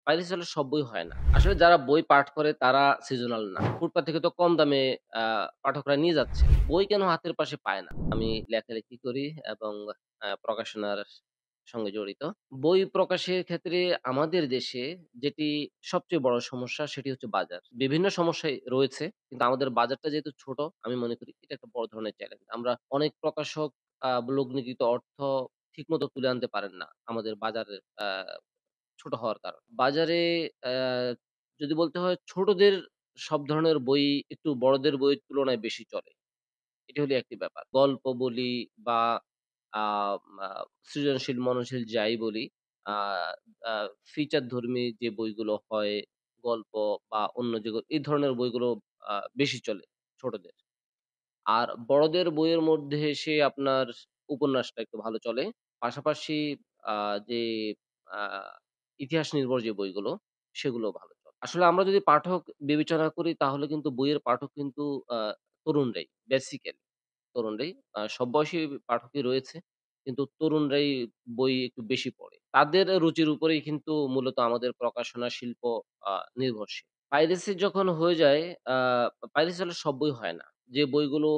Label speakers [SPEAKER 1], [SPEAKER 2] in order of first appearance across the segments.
[SPEAKER 1] Piracy হলে সব বই হয় না। আসলে যারা বই পাঠ করে তারা সিজনাল না। ফুটপাত থেকে তো কম দামে আ পাঠকরা নিয়ে যাচ্ছে। বই কেন হাতের পাশে পায় না? আমি লেখালেখি করি এবং প্রকাশনার সঙ্গে জড়িত। বই প্রকাশের ক্ষেত্রে আমাদের দেশে যেটি সবচেয়ে বড় সমস্যা সেটি হচ্ছে বাজার। বিভিন্ন সমস্যাই রয়েছে। কিন্তু আমাদের বাজারটা যেহেতু ছোট, আমি মনে করি এটা একটা বড় ধরনের চ্যালেঞ্জ। আমরা অনেক প্রকাশক লগ্নিকৃত অর্থ ঠিকমতো তুলে আনতে পারেন না। আমাদের বাজারের ছোট হওয়ার কারণে। বাজারে অ্যা যদি বলতে হয় ছোটদের সব ধরনের বই একটু বড়দের বইয়ের তুলনায় বেশি চলে। এটা হলো একটি ব্যাপার। গল্প বলি বা আ মা সৃজনশীল, মননশীল যাই বলি, আ আ ফিচার ধর্মী যে বইগুলো হয়, গল্প বা অন্য যেগুলো এই ধরনের বইগুলো বেশি চলে ছোটদের। আর বড়দের বইয়ের মধ্যে এসে আপনার উপন্যাসটা একটু ভালো চলে। পাশাপাশি আ যে আ ইতিহাস নির্ভর যে বইগুলো, সেগুলোও ভালো চলে। আসলে আমরা যদি পাঠক বিবেচনা করি তাহলে কিন্তু বইয়ের পাঠক কিন্তু আ তরুণরাই বেসিক্যালি তরুণরাই। সব বয়সী পাঠকই রয়েছে। কিন্তু তরুণরাই বই একটু বেশি পড়ে। তাদের রুচির উপরেই কিন্তু মূলত আমাদের প্রকাশনা শিল্প আ নির্ভরশীল। পাইরেসি যখন হয়ে যায়, আ পাইরেসি হলে সব বই হয় না। যে বইগুলো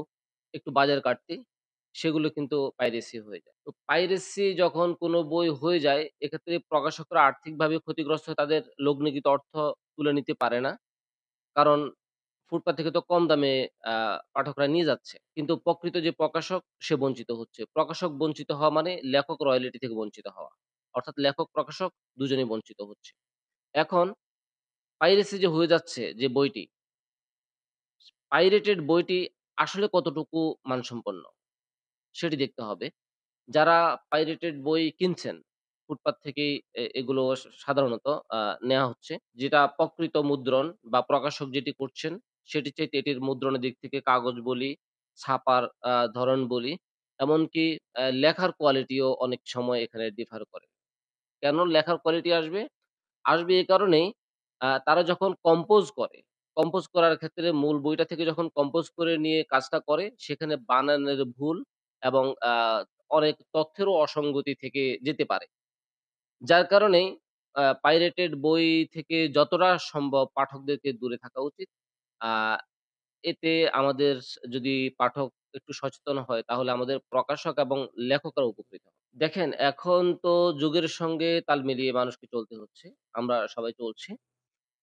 [SPEAKER 1] একটু বাজার কাটতি, সেগুলো কিন্তু পাইরেসি হয়ে যায়। তো পাইরেসি যখন কোনো বই হয়ে যায়, এক্ষেত্রে প্রকাশকরা আর্থিকভাবে ক্ষতিগ্রস্ত হয়ে তাদের লগ্নিকৃত অর্থ তুলে নিতে পারে না। কারণ ফুটপাত থেকে তো কম দামে আ পাঠকরা নিয়ে যাচ্ছে। কিন্তু প্রকৃত যে প্রকাশক সে বঞ্চিত হচ্ছে। প্রকাশক বঞ্চিত হওয়া মানে লেখক রয়ালিটি থেকে বঞ্চিত হওয়া। অর্থাৎ লেখক প্রকাশক দুজনেই বঞ্চিত হচ্ছে। এখন পাইরেসি যে হয়ে যাচ্ছে যে বইটি, পাইরেটেড বইটি আসলে কতটুকু মানসম্পন্ন সেটি দেখতে হবে। যারা পাইরেটেড বই কিনছেন, ফুটপাত থেকেই এগুলো সাধারণত নেয়া হচ্ছে। যেটা প্রকৃত মুদ্রণ বা প্রকাশক যেটি করছেন, সেটির চাইতে এটির মুদ্রণের দিক থেকে কাগজ বলি, ছাপার ধরন বলি, এমনকি লেখার কোয়ালিটিও অনেক সময় এখানে ডিফার করে। কেন লেখার কোয়ালিটি আসবে? আসবে এ কারণেই তারা যখন কম্পোজ করে, কম্পোজ করার ক্ষেত্রে মূল বইটা থেকে যখন কম্পোজ করে নিয়ে কাজটা করে, সেখানে বানানের ভুল এবং অনেক তথ্যেরও অসঙ্গতি থেকে যেতে পারে। যার কারণেই পাইরেটেড বই থেকে যতটা সম্ভব পাঠকদেরকে দূরে থাকা উচিত। আ এতে আমাদের যদি পাঠক একটু সচেতন হয়, তাহলে আমাদের প্রকাশক এবং লেখকরা উপকৃত হবে। দেখেন এখন তো যুগের সঙ্গে তাল মিলিয়ে মানুষকে চলতে হচ্ছে। আমরা সবাই চলছি।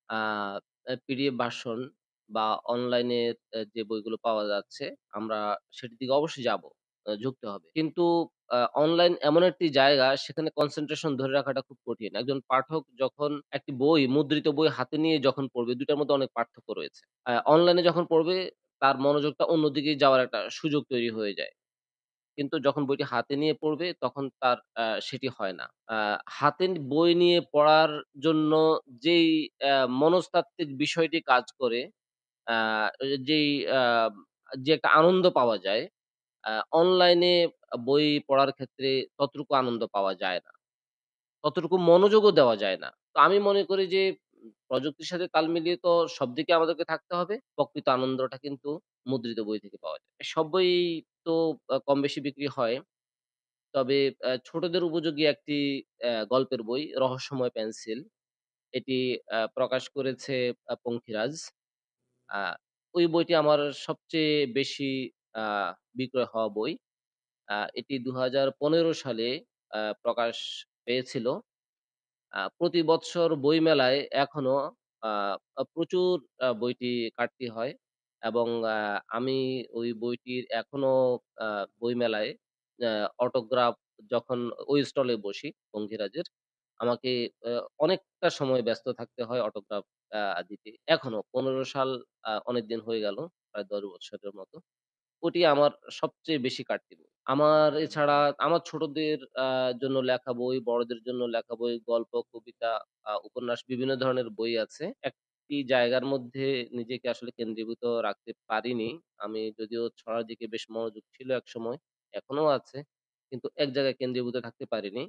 [SPEAKER 1] আ পিডিএফ ভার্সন বা অনলাইনে যে বইগুলো পাওয়া যাচ্ছে, আমরা সেটির দিকে অবশ্যই যাবো। ঝুঁকতে হবে। কিন্তু অনলাইন এমন একটি জায়গা সেখানে কনসেনট্রেশন ধরে রাখাটা খুব কঠিন। একজন পাঠক যখন একটি বই, মুদ্রিত বই হাতে নিয়ে যখন পড়বে, ২ টার মধ্যে অনেক পার্থক্য রয়েছে। অনলাইনে যখন পড়বে তার মনোযোগটা অন্যদিকে যাওয়ার একটা সুযোগ তৈরি হয়ে যায়। কিন্তু যখন বইটি হাতে নিয়ে পড়বে তখন তার সেটি হয় না। আ হাতে বই নিয়ে পড়ার জন্য যেই মনস্তাত্ত্বিক বিষয়টি কাজ করে, আ যেই আ যে একটা আনন্দ পাওয়া যায়, আ অনলাইনে বই পড়ার ক্ষেত্রে ততটুকু আনন্দ পাওয়া যায় না। ততটুকু মনোযোগও দেওয়া যায় না। তো আমি মনে করি যে প্রযুক্তির সাথে তাল মিলিয়ে তো সব দিকে আমাদেরকে থাকতে হবে। প্রকৃত আনন্দটা কিন্তু মুদ্রিত বই থেকে পাওয়া যায়। সব বই তো কম বেশি বিক্রি হয়। তবে ছোটদের উপযোগী একটি গল্পের বই 'রহস্যময় পেন্সিল'। এটি প্রকাশ করেছে পঙ্খিরাজ। আ ওই বইটি আমার সবচেয়ে বেশি আ বিক্রয় হওয়া বই। এটি ২০১৫ সালে প্রকাশ পেয়েছিল। প্রতি বৎসর বইমেলায় এখনো আ প্রচুর বইটি কাটতি হয় এবং আমি ওই বইটির এখনো আ বইমেলায় আ অটোগ্রাফ যখন ওই স্টলে বসি পঙ্খিরাজের, আমাকে আ অনেকটা সময় ব্যস্ত থাকতে হয় অটোগ্রাফ দিতে। এখনো ১৫ সাল অনেকদিন হয়ে গেল। প্রায় ১০ বৎসরের মতো। ওটি আমার সবচেয়ে বেশি কাটতি বই। আমার এছাড়া আমার ছোটদের জন্য লেখা বই, বড়দের জন্য লেখা বই, গল্প, কবিতা, উপন্যাস বিভিন্ন ধরনের বই আছে। একটি জায়গার মধ্যে নিজেকে আসলে কেন্দ্রীভূত রাখতে পারিনি। আমি যদিও ছড়ার দিকে বেশ মনোযোগ ছিল একসময়, এখনো আছে। কিন্তু এক জায়গায় কেন্দ্রীভূত থাকতে পারিনি।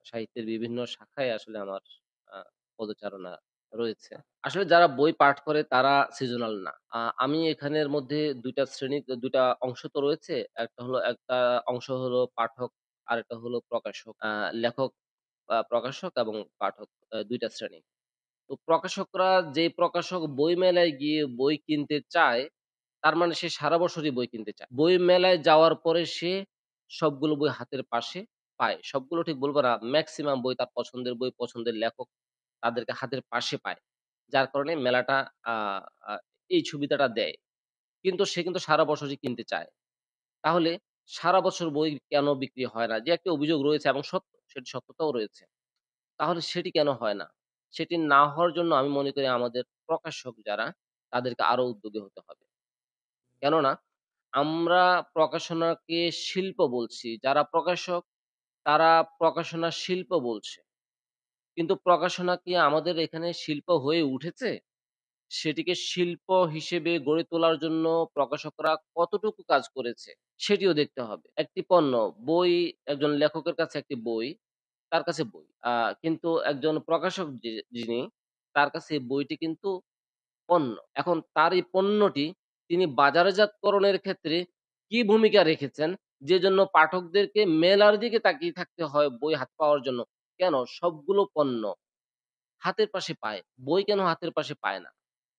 [SPEAKER 1] সাহিত্যের বিভিন্ন শাখায় আসলে আমার আ পদচারণা রয়েছে। আসলে যারা বই পাঠ করে তারা সিজনাল না। আমি এখানের মধ্যে ২ টা শ্রেণী ২ টা অংশ তো রয়েছে। একটা অংশ হলো পাঠক, আরেকটা হলো প্রকাশক। লেখক প্রকাশক এবং পাঠক ২ টা শ্রেণী। তো প্রকাশকরা যে প্রকাশক বই মেলায় গিয়ে বই কিনতে চায়, তার মানে সে সারা বছরই বই কিনতে চায়। বই মেলায় যাওয়ার পরে সে সবগুলো বই হাতের পাশে পায়। সবগুলো ঠিক বলব না, মেক্সিমাম বই তার পছন্দের বই, পছন্দের লেখক তাদেরকে হাতের পাশে পায়। যার কারণে মেলাটা আ আ এই সুবিধাটা দেয়। কিন্তু সে কিন্তু সারা বছরই কিনতে চায়। তাহলে সারা বছর বই কেন বিক্রি হয় না? যে একটি অভিযোগ রয়েছে এবং সত্য, সেটি সত্যতাও রয়েছে। তাহলে সেটি কেন হয় না? সেটি না হওয়ার জন্য আমি মনে করি আমাদের প্রকাশক যারা, তাদেরকে আরো উদ্যোগী হতে হবে। কেননা আমরা প্রকাশনাকে শিল্প বলছি। যারা প্রকাশক তারা প্রকাশনা শিল্প বলছে। কিন্তু প্রকাশনা কি আমাদের এখানে শিল্প হয়ে উঠেছে? সেটিকে শিল্প হিসেবে গড়ে তোলার জন্য প্রকাশকরা কতটুকু কাজ করেছে? সেটিও দেখতে হবে। একটি পণ্য, বই একজন লেখকের কাছে একটি বই, তার কাছে বই। কিন্তু একজন প্রকাশক যিনি, তার কাছে এই বইটি কিন্তু পণ্য। এখন তার এই পণ্যটি তিনি বাজারজাতকরণের ক্ষেত্রে কি ভূমিকা রেখেছেন? যে জন্য পাঠকদেরকে মেলার দিকে তাকিয়ে থাকতে হয় বই হাতে পাওয়ার জন্য। কেন? সবগুলো পণ্য হাতের পাশে পায়। বই কেন হাতের পাশে পায় না?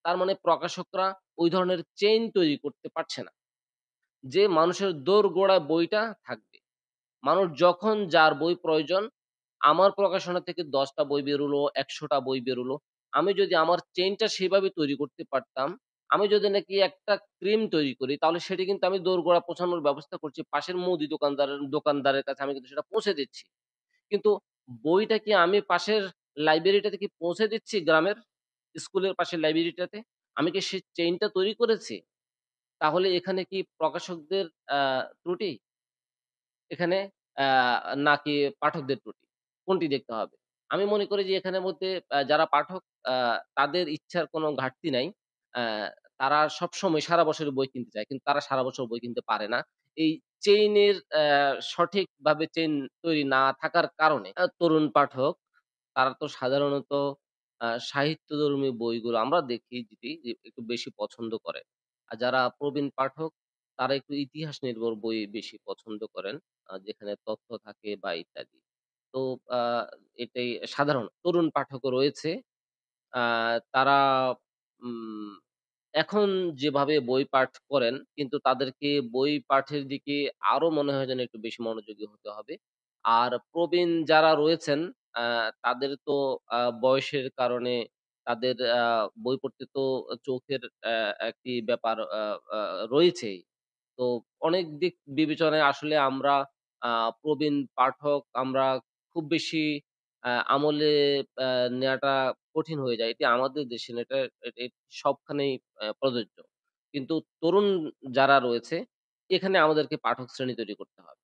[SPEAKER 1] তার মানে প্রকাশকরা ওই ধরনের চেইন তৈরি করতে পারছে না। যে মানুষের দোরগোড়ায় বইটা থাকবে। মানুষ যখন যার বই প্রয়োজন, আমার প্রকাশনা থেকে ১০ টা বই বেরোলো, ১০০ টা বই বেরোলো। আমি যদি আমার চেইনটা সেভাবে তৈরি করতে পারতাম, আমি যদি নাকি একটা ক্রিম তৈরি করি, তাহলে সেটি কিন্তু আমি দোরগোড়া পৌঁছানোর ব্যবস্থা করছি। পাশের মুদি দোকানদারের কাছে আমি কিন্তু সেটা পৌঁছে দিচ্ছি। কিন্তু বইটা কি আমি পাশের লাইব্রেরিটাতে কি পৌঁছে দিচ্ছি গ্রামের? স্কুলের পাশের লাইব্রেরিটাতে? আমি কি সেই চেইনটা তৈরি করেছি? তাহলে এখানে কি প্রকাশকদের আ ত্রুটি? এখানে আ নাকি পাঠকদের ত্রুটি? কোনটি দেখতে হবে? আমি মনে করি যে এখানের মধ্যে যারা পাঠক আ তাদের ইচ্ছার কোনো ঘাটতি নাই। আ তারা সবসময় সারা বছরের বই কিনতে চায়। কিন্তু তারা সারা বছর বই কিনতে পারে না। এই চেইনের সঠিকভাবে চেইন তৈরি না থাকার কারণে তরুণ পাঠক তারা তো সাধারণত সাহিত্যধর্মী বইগুলো আমরা দেখি যে একটু বেশি পছন্দ করে। আর যারা প্রবীণ পাঠক তারা একটু ইতিহাস নির্ভর বই বেশি পছন্দ করেন। যেখানে তথ্য থাকে বা ইত্যাদি। তো আ এটাই সাধারণ তরুণ পাঠকও রয়েছে। আ তারা উম এখন যেভাবে বই পাঠ করেন, কিন্তু তাদেরকে বই পাঠের দিকে আরো মনে হয় যেন একটু বেশি মনোযোগী হতে হবে। আর প্রবীণ যারা রয়েছেন, আ তাদের তো বয়সের কারণে তাদের বই পড়তে তো চোখের একটি ব্যাপার আ আ রয়েছেই। তো অনেক দিক বিবেচনায় আসলে আমরা আ প্রবীণ পাঠক আমরা খুব বেশি আমলে আ নেয়াটা কঠিন হয়ে যায়। এটি আমাদের দেশে না, এটা সবখানেই প্রযোজ্য। কিন্তু তরুণ যারা রয়েছে, এখানে আমাদেরকে পাঠক শ্রেণী তৈরি করতে হবে।